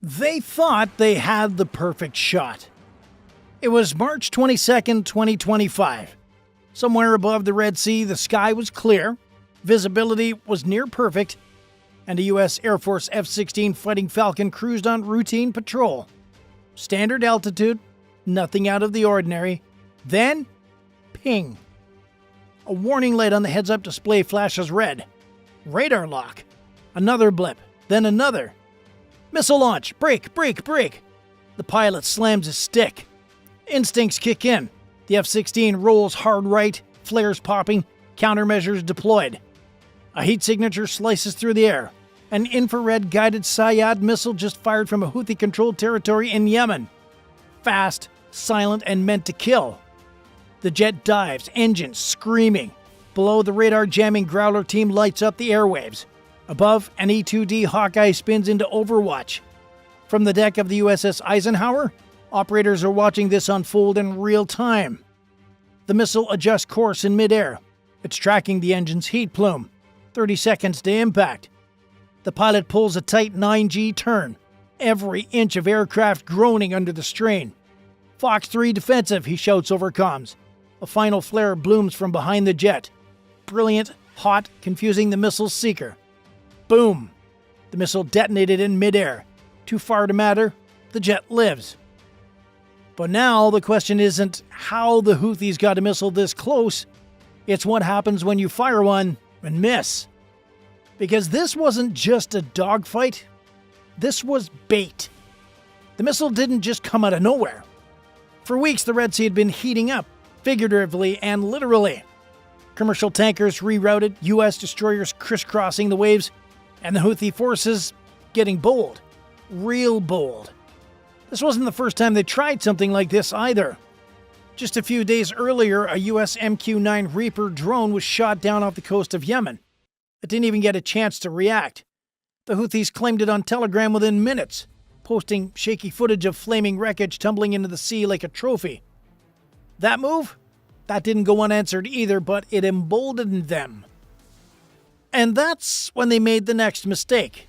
They thought they had the perfect shot. It was March 22nd, 2025. Somewhere above the Red Sea, the sky was clear, visibility was near perfect, and a U.S. Air Force F-16 Fighting Falcon cruised on routine patrol. Standard altitude, nothing out of the ordinary. Then, ping. A warning light on the heads-up display flashes red. Radar lock. Another blip, then another. Missile launch, brake, brake, brake. The pilot slams his stick. Instincts kick in. The F-16 rolls hard right, flares popping, countermeasures deployed. A heat signature slices through the air. An infrared-guided Sayad missile just fired from a Houthi-controlled territory in Yemen. Fast, silent, and meant to kill. The jet dives, engines screaming. Below, the radar-jamming Growler team lights up the airwaves. Above, an E-2D Hawkeye spins into Overwatch. From the deck of the USS Eisenhower, operators are watching this unfold in real time. The missile adjusts course in midair. It's tracking the engine's heat plume. 30 seconds to impact. The pilot pulls a tight 9G turn, every inch of aircraft groaning under the strain. Fox 3 defensive, he shouts over comms. A final flare blooms from behind the jet. Brilliant, hot, confusing the missile's seeker. Boom! The missile detonated in midair. Too far to matter, the jet lives. But now the question isn't how the Houthis got a missile this close, it's what happens when you fire one and miss. Because this wasn't just a dogfight, this was bait. The missile didn't just come out of nowhere. For weeks the Red Sea had been heating up, figuratively and literally. Commercial tankers rerouted, U.S. destroyers crisscrossing the waves, and the Houthi forces getting bold. Real bold. This wasn't the first time they tried something like this either. Just a few days earlier, a U.S. MQ-9 Reaper drone was shot down off the coast of Yemen. It didn't even get a chance to react. The Houthis claimed it on Telegram within minutes, posting shaky footage of flaming wreckage tumbling into the sea like a trophy. That move? That didn't go unanswered either, but it emboldened them. And that's when they made the next mistake,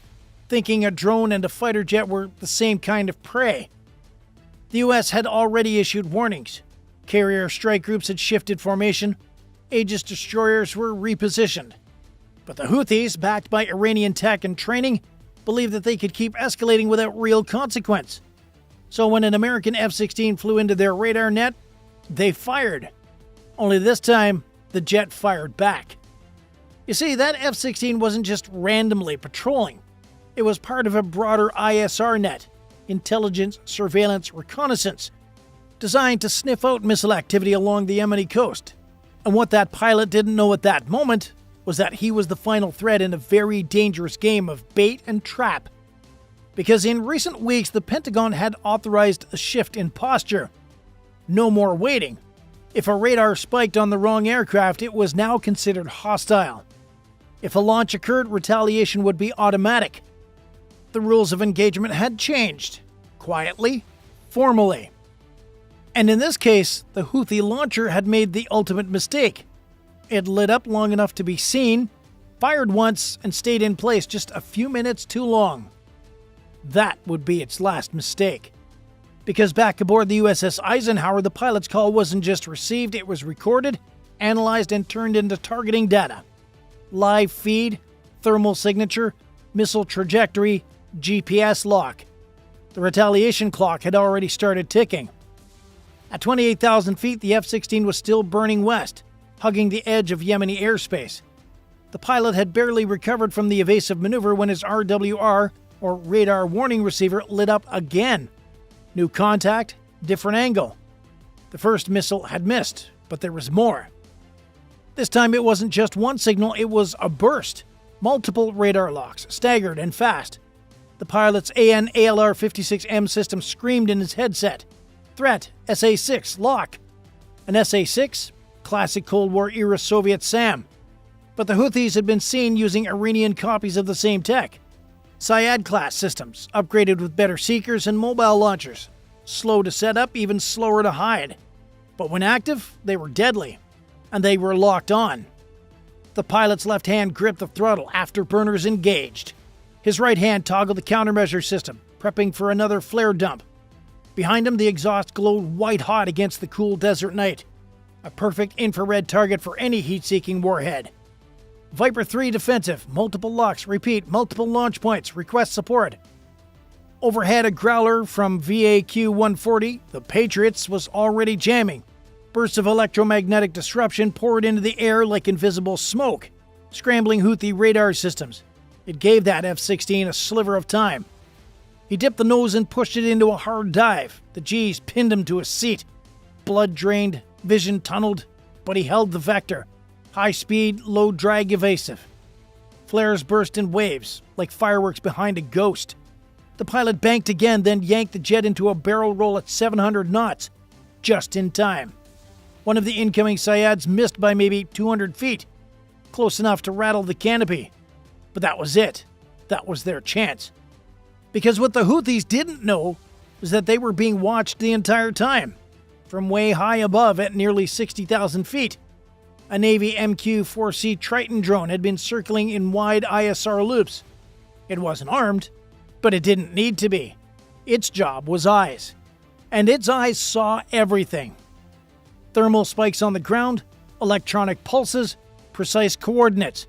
thinking a drone and a fighter jet were the same kind of prey. The U.S. had already issued warnings. Carrier strike groups had shifted formation. Aegis destroyers were repositioned. But the Houthis, backed by Iranian tech and training, believed that they could keep escalating without real consequence. So when an American F-16 flew into their radar net, they fired. Only this time, the jet fired back. You see, that F-16 wasn't just randomly patrolling. It was part of a broader ISR net, intelligence, surveillance, reconnaissance, designed to sniff out missile activity along the Yemeni coast. And what that pilot didn't know at that moment was that he was the final thread in a very dangerous game of bait and trap. Because in recent weeks, the Pentagon had authorized a shift in posture. No more waiting. If a radar spiked on the wrong aircraft, it was now considered hostile. If a launch occurred, retaliation would be automatic. The rules of engagement had changed. Quietly, formally. And in this case, the Houthi launcher had made the ultimate mistake. It lit up long enough to be seen, fired once, and stayed in place just a few minutes too long. That would be its last mistake. Because back aboard the USS Eisenhower, the pilot's call wasn't just received, it was recorded, analyzed, and turned into targeting data. Live feed, thermal signature, missile trajectory, GPS lock. The retaliation clock had already started ticking. At 28,000 feet, the F-16 was still burning west, hugging the edge of Yemeni airspace. The pilot had barely recovered from the evasive maneuver when his RWR, or radar warning receiver, lit up again. New contact, different angle. The first missile had missed, but there was more. This time it wasn't just one signal, it was a burst. Multiple radar locks, staggered and fast. The pilot's AN/ALR-56M system screamed in his headset. Threat, SA-6, lock. An SA-6? Classic Cold War-era Soviet SAM. But the Houthis had been seen using Iranian copies of the same tech. Sayad-class systems, upgraded with better seekers and mobile launchers. Slow to set up, even slower to hide. But when active, they were deadly. And they were locked on. The pilot's left hand gripped the throttle, afterburners engaged. His right hand toggled the countermeasure system. prepping for another flare dump. Behind him, the exhaust glowed white-hot against the cool desert night. A perfect infrared target for any heat-seeking warhead. Viper 3 defensive, multiple locks, repeat, multiple launch points, request support. Overhead, a Growler from VAQ-140, the Patriots, was already jamming. Bursts of electromagnetic disruption poured into the air like invisible smoke, scrambling Houthi radar systems. It gave that F-16 a sliver of time. He dipped the nose and pushed it into a hard dive. The G's pinned him to a seat. Blood drained, vision tunneled, but he held the vector. High speed, low drag evasive. Flares burst in waves, like fireworks behind a ghost. The pilot banked again, then yanked the jet into a barrel roll at 700 knots, just in time. One of the incoming Syads missed by maybe 200 feet, close enough to rattle the canopy. But that was it. That was their chance. Because what the Houthis didn't know was that they were being watched the entire time, from way high above at nearly 60,000 feet. A Navy MQ-4C Triton drone had been circling in wide ISR loops. It wasn't armed, but it didn't need to be. Its job was eyes. And its eyes saw everything. Thermal spikes on the ground, electronic pulses, precise coordinates,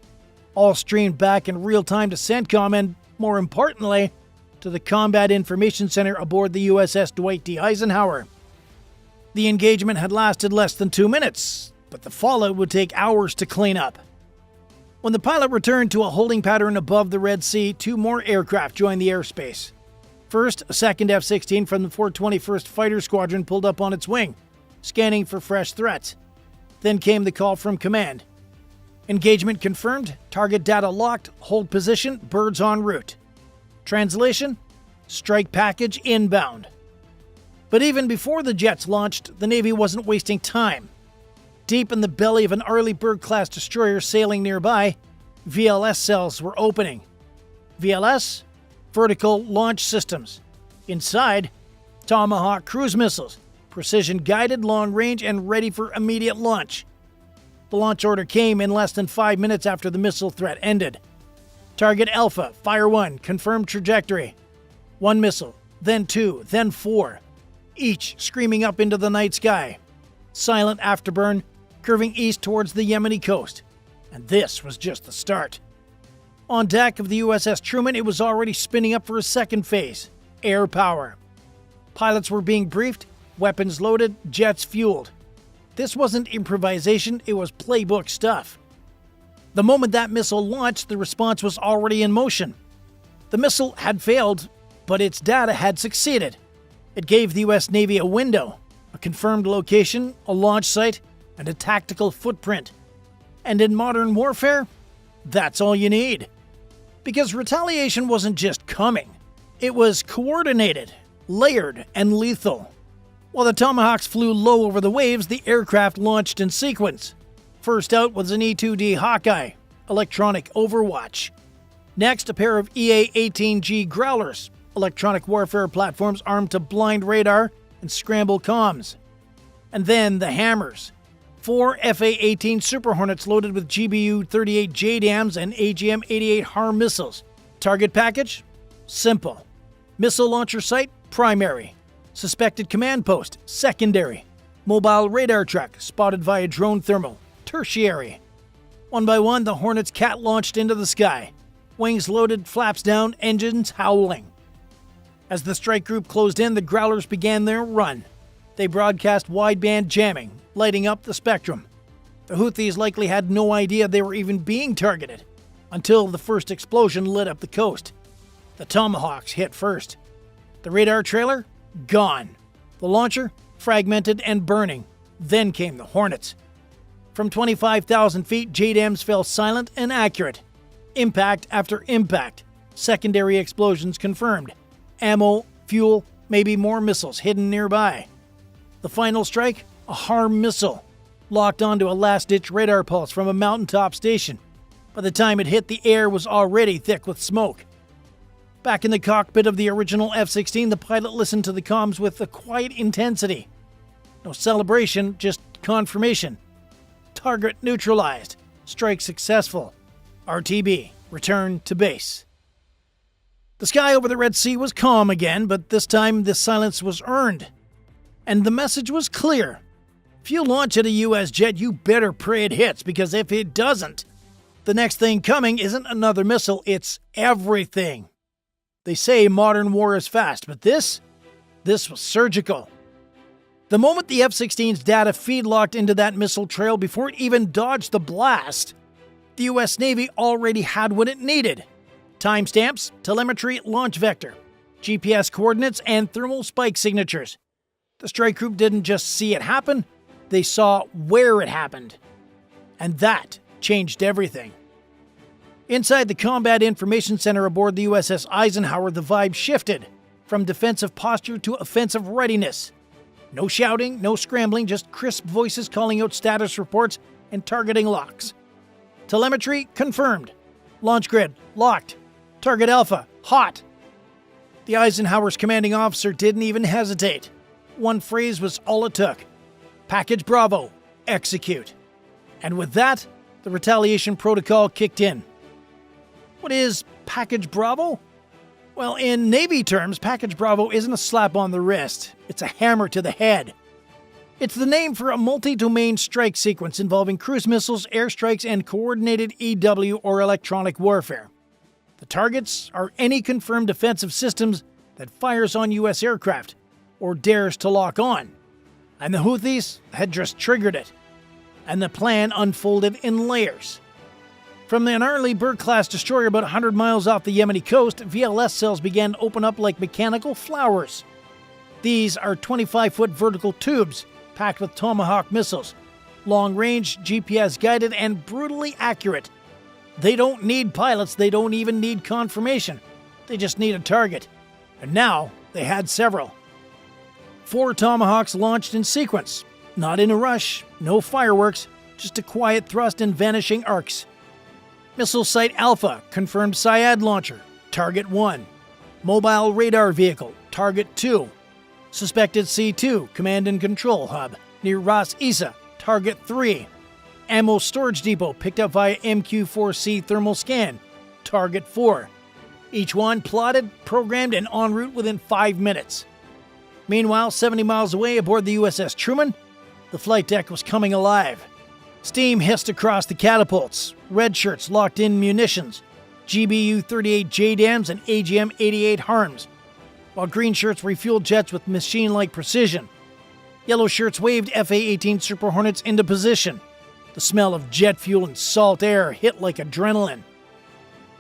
all streamed back in real time to CENTCOM and, more importantly, to the Combat Information Center aboard the USS Dwight D. Eisenhower. The engagement had lasted less than 2 minutes, but the fallout would take hours to clean up. When the pilot returned to a holding pattern above the Red Sea, 2 more aircraft joined the airspace. First, a second F-16 from the 421st Fighter Squadron pulled up on its wing, scanning for fresh threats. Then came the call from command. Engagement confirmed, target data locked, hold position, birds en route. Translation: strike package inbound. But even before the jets launched, the Navy wasn't wasting time. Deep in the belly of an Arleigh-Burke-class destroyer sailing nearby, VLS cells were opening. VLS? Vertical Launch Systems. Inside, Tomahawk cruise missiles, precision-guided, long-range, and ready for immediate launch. The launch order came in less than 5 minutes after the missile threat ended. Target Alpha, Fire 1, confirmed trajectory. 1 missile, then 2, then 4, each screaming up into the night sky. Silent afterburn, curving east towards the Yemeni coast. And this was just the start. On deck of the USS Truman, it was already spinning up for a second phase, air power. Pilots were being briefed, weapons loaded, jets fueled. This wasn't improvisation, it was playbook stuff. The moment that missile launched, the response was already in motion. The missile had failed, but its data had succeeded. It gave the US Navy a window, a confirmed location, a launch site, and a tactical footprint. And in modern warfare, that's all you need. Because retaliation wasn't just coming. It was coordinated, layered, and lethal. While the Tomahawks flew low over the waves, the aircraft launched in sequence. First out was an E-2D Hawkeye, electronic overwatch. Next, a pair of EA-18G Growlers, electronic warfare platforms armed to blind radar and scramble comms. And then the Hammers, 4 FA-18 Super Hornets loaded with GBU-38 JDAMs and AGM-88 HARM missiles. Target package? Simple. Missile launcher site? Primary. Suspected command post? Secondary. Mobile radar truck, spotted via drone thermal? Tertiary. One by one, the Hornets cat-launched into the sky. Wings loaded, flaps down, engines howling. As the strike group closed in, the Growlers began their run. They broadcast wideband jamming, lighting up the spectrum. The Houthis likely had no idea they were even being targeted, until the first explosion lit up the coast. The Tomahawks hit first. The radar trailer? Gone. The launcher? Fragmented and burning. Then came the Hornets. From 25,000 feet, JDAMs fell silent and accurate. Impact after impact. Secondary explosions confirmed. Ammo, fuel, maybe more missiles hidden nearby. The final strike? A HARM missile, locked onto a last-ditch radar pulse from a mountaintop station. By the time it hit the air, it was already thick with smoke. Back in the cockpit of the original F-16, the pilot listened to the comms with a quiet intensity. No celebration, just confirmation. Target neutralized. Strike successful. RTB, return to base. The sky over the Red Sea was calm again, but this time the silence was earned. And the message was clear. If you launch at a U.S. jet, you better pray it hits, because if it doesn't, the next thing coming isn't another missile, it's everything. They say modern war is fast, but this was surgical. The moment the F-16's data feed locked into that missile trail before it even dodged the blast, the U.S. Navy already had what it needed. Timestamps, telemetry, launch vector, GPS coordinates, and thermal spike signatures. The strike group didn't just see it happen, they saw where it happened. And that changed everything. Inside the Combat Information Center aboard the USS Eisenhower, the vibe shifted from defensive posture to offensive readiness. No shouting, no scrambling, just crisp voices calling out status reports and targeting locks. Telemetry confirmed. Launch grid locked. Target Alpha hot. The Eisenhower's commanding officer didn't even hesitate. One phrase was all it took. Package Bravo, execute. And with that, the retaliation protocol kicked in. What is Package Bravo? Well, in Navy terms, Package Bravo isn't a slap on the wrist. It's a hammer to the head. It's the name for a multi-domain strike sequence involving cruise missiles, airstrikes, and coordinated EW or electronic warfare. The targets are any confirmed defensive systems that fires on U.S. aircraft or dares to lock on. And the Houthis had just triggered it. And the plan unfolded in layers. From the Arleigh Burke-class destroyer about 100 miles off the Yemeni coast, VLS cells began to open up like mechanical flowers. These are 25-foot vertical tubes packed with Tomahawk missiles, long-range, GPS-guided, and brutally accurate. They don't need pilots, they don't even need confirmation. They just need a target. And now they had several. 4 Tomahawks launched in sequence. Not in a rush, no fireworks, just a quiet thrust and vanishing arcs. Missile Site Alpha, confirmed Syad launcher, Target 1. Mobile radar vehicle, Target 2. Suspected C2, command and control hub, near Ras Isa, Target 3. Ammo storage depot picked up via MQ-4C thermal scan, Target 4. Each one plotted, programmed, and en route within 5 minutes. Meanwhile, 70 miles away aboard the USS Truman, the flight deck was coming alive. Steam hissed across the catapults, red shirts locked in munitions, GBU-38 JDAMs and AGM-88 harms, while green shirts refueled jets with machine-like precision. Yellow shirts waved FA-18 Super Hornets into position. The smell of jet fuel and salt air hit like adrenaline.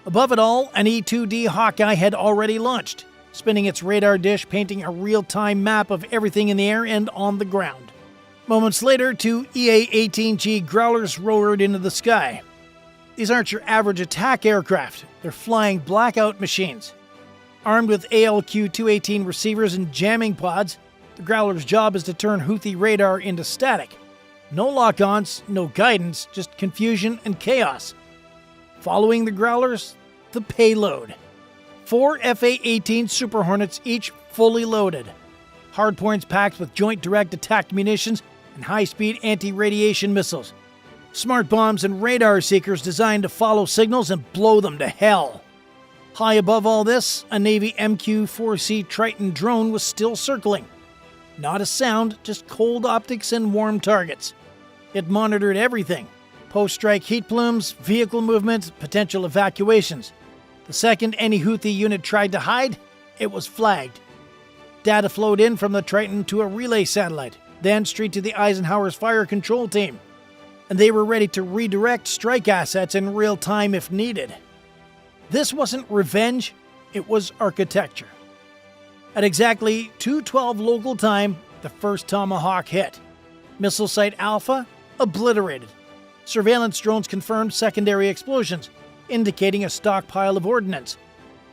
Above it all, an E-2D Hawkeye had already launched, spinning its radar dish, painting a real-time map of everything in the air and on the ground. Moments later, 2 EA-18G Growlers roared into the sky. These aren't your average attack aircraft. They're flying blackout machines. Armed with ALQ-218 receivers and jamming pods, the Growler's job is to turn Houthi radar into static. No lock-ons, no guidance, just confusion and chaos. Following the Growlers, the payload. 4 FA-18 Super Hornets, each fully loaded. Hardpoints packed with joint direct attack munitions and high-speed anti-radiation missiles. Smart bombs and radar seekers designed to follow signals and blow them to hell. High above all this, a Navy MQ-4C Triton drone was still circling. Not a sound, just cold optics and warm targets. It monitored everything. Post-strike heat plumes, vehicle movement, potential evacuations. The second any Houthi unit tried to hide, it was flagged. Data flowed in from the Triton to a relay satellite, then straight to the Eisenhower's fire control team. And they were ready to redirect strike assets in real time if needed. This wasn't revenge, it was architecture. At exactly 2:12 local time, the first Tomahawk hit. Missile Site Alpha obliterated. Surveillance drones confirmed secondary explosions, indicating a stockpile of ordnance.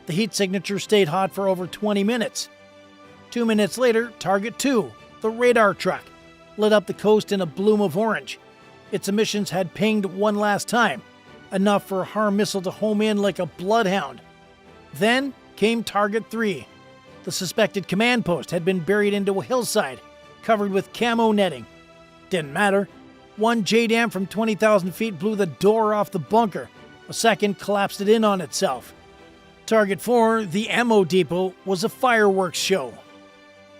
The heat signature stayed hot for over 20 minutes. 2 minutes later, Target 2, the radar truck, lit up the coast in a bloom of orange. Its emissions had pinged one last time, enough for a harm missile to home in like a bloodhound. Then came Target 3. The suspected command post had been buried into a hillside, covered with camo netting. Didn't matter. One JDAM from 20,000 feet blew the door off the bunker. A second collapsed it in on itself. Target 4, the ammo depot, was a fireworks show.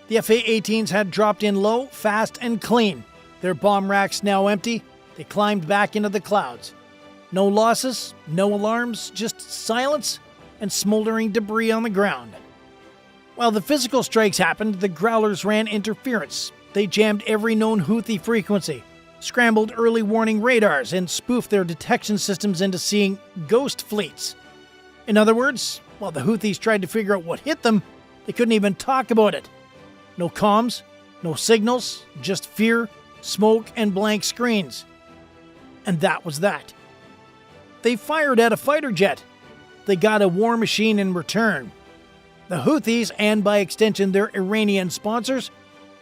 The FA-18s had dropped in low, fast, and clean. Their bomb racks now empty, they climbed back into the clouds. No losses, no alarms, just silence and smoldering debris on the ground. While the physical strikes happened, the Growlers ran interference. They jammed every known Houthi frequency, scrambled early warning radars, and spoofed their detection systems into seeing ghost fleets. In other words, while the Houthis tried to figure out what hit them, they couldn't even talk about it. No comms, no signals, just fear, smoke, and blank screens. And that was that. They fired at a fighter jet. They got a war machine in return. The Houthis, and by extension their Iranian sponsors,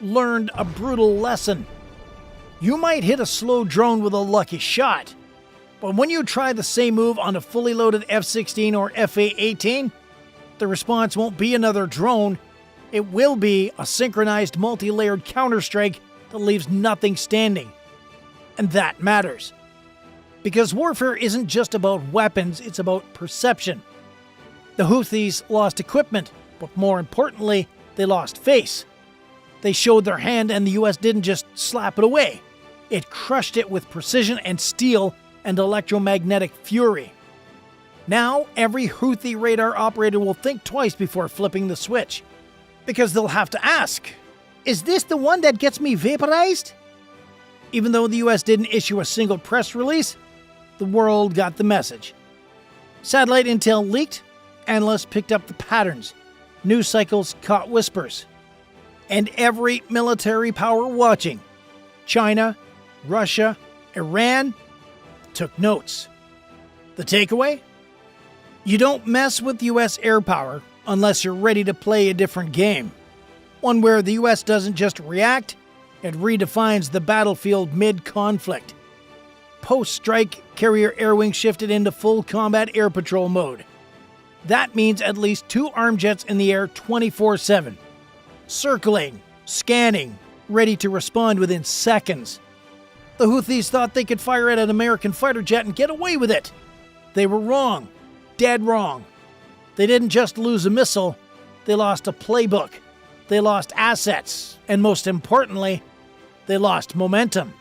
learned a brutal lesson. You might hit a slow drone with a lucky shot, but when you try the same move on a fully loaded F-16 or FA-18, the response won't be another drone. It will be a synchronized multi-layered counterstrike that leaves nothing standing. And that matters. Because warfare isn't just about weapons, it's about perception. The Houthis lost equipment, but more importantly, they lost face. They showed their hand and the US didn't just slap it away. It crushed it with precision and steel and electromagnetic fury. Now, every Houthi radar operator will think twice before flipping the switch. Because they'll have to ask, is this the one that gets me vaporized? Even though the US didn't issue a single press release, the world got the message. Satellite intel leaked, analysts picked up the patterns, news cycles caught whispers. And every military power watching, China, Russia, Iran, took notes. The takeaway? You don't mess with US air power unless you're ready to play a different game. One where the US doesn't just react, it redefines the battlefield mid-conflict. Post-strike, carrier air wing shifted into full combat air patrol mode. That means at least 2 armed jets in the air 24/7. Circling, scanning, ready to respond within seconds. The Houthis thought they could fire at an American fighter jet and get away with it. They were wrong. Dead wrong. They didn't just lose a missile, they lost a playbook. They lost assets, and most importantly, they lost momentum.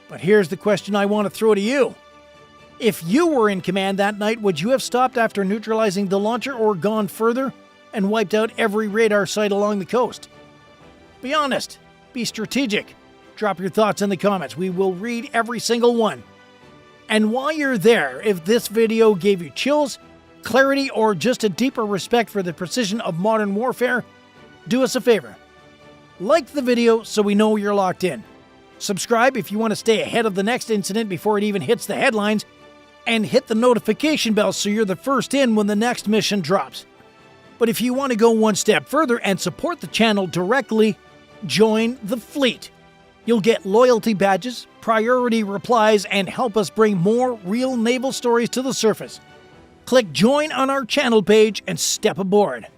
But here's the question I want to throw to you. If you were in command that night, would you have stopped after neutralizing the launcher or gone further and wiped out every radar site along the coast? Be honest. Be strategic. Drop your thoughts in the comments. We will read every single one. And while you're there, if this video gave you chills, clarity, or just a deeper respect for the precision of modern warfare, do us a favor. Like the video so we know you're locked in. Subscribe if you want to stay ahead of the next incident before it even hits the headlines, and hit the notification bell so you're the first in when the next mission drops. But if you want to go one step further and support the channel directly, join the fleet. You'll get loyalty badges, priority replies, and help us bring more real naval stories to the surface. Click join on our channel page and step aboard.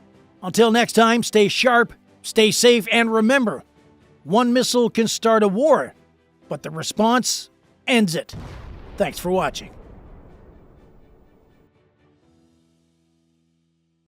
Until next time, stay sharp, stay safe, and remember, one missile can start a war, but the response ends it. Thanks for watching.